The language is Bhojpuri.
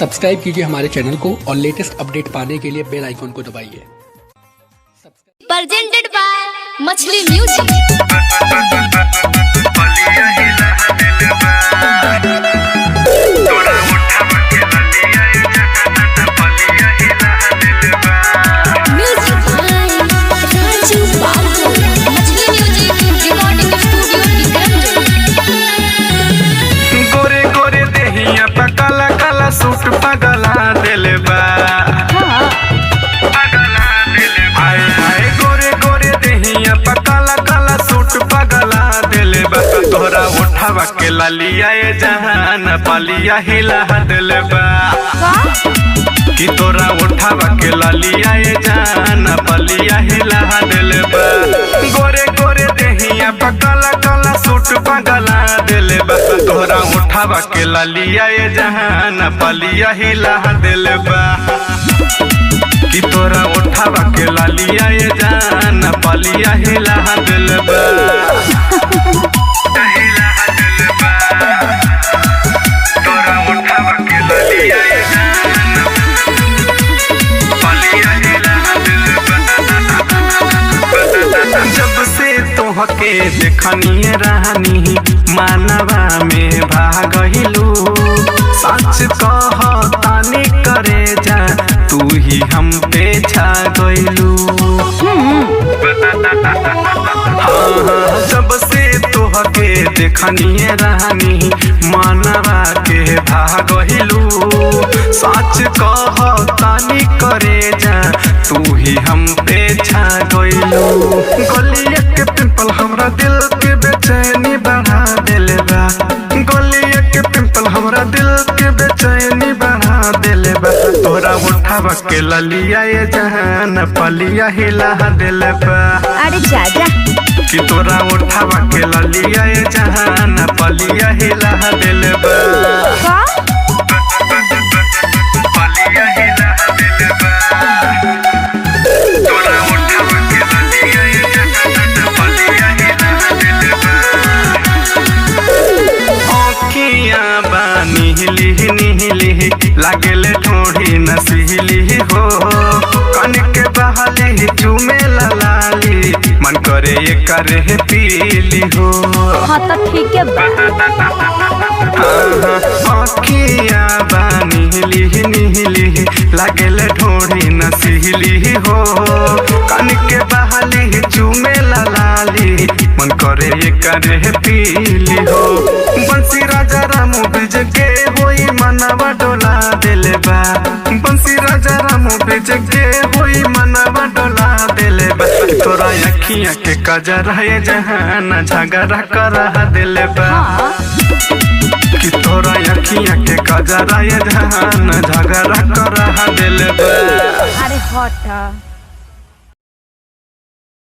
सब्सक्राइब कीजिए हमारे चैनल को और लेटेस्ट अपडेट पाने के लिए बेल आइकन को दबाइए। प्रेजेंटेड बाय मछली म्यूजिक। सूट पगला दिल बा आए आए गोरे गोरे देहिया पकाला काला सूट पगला दिल बा तोहरा उठावा के लालिया जहान पालिया हिला दिल बा कि तोरा उठावा के लालिया जहान पालिया हिला दिल बा गोरे गोरे देहिया पकाला काला सूट पगला दिल बा तोहरा उठावा के लालिया जहान पालिया हिला दिल बा कि तोरा उठावा के लालिया जहान पालिया हिला दिल बा तोरा उठावा के लालिया जहान पालिया हिला दिल बा जब से तोहके देखनी रहनी मानवा में भागहिलू सच कहतानी करे जा तू ही हम पे छा गइलू। जब से तोहके देखनी रहनी मानवा के भागहिलू सच कहतानी करे जा तू ही हम पे छा गइलू। गलिया के पिंपल हमरा दिल के बेचैनी बढ़ा दिल बा गलिया के पिंपल हमरा दिल के बेचैनी बढ़ा दिल बा तोरा उठावा के ललिया जहान पलिया हिला दिल बा अरे जाजा कि तोरा उठावा के ललिया जहान पलिया हिला दिल बा पलिया हिला दिल बा तोरा उठावा के ललिया जहान पलिया हिला दिल बा आँखियाँ बानी निहली लागले ठोड़ी नसीली हो कन के बहाली चूमे लाली मन करे ये करे पीली हो। हाँ तो ठीक है आँखियाँ बानी निहली लागले ठोड़ी नसीली हो कन के बहाली चूमे लाली मन करे ये करे पीली हो। बंसी राजा रामू बीज के होई मनवा डोला दिल बा बंसी राजा रामू बीज के होई मनवा डोला दिल बा तोरा अखियाँ के कजरा ये जहान झगड़ा करा दिल बा कि तोरा अखियाँ के कजरा ये जहान झगड़ा करा दिल बा। अरे हट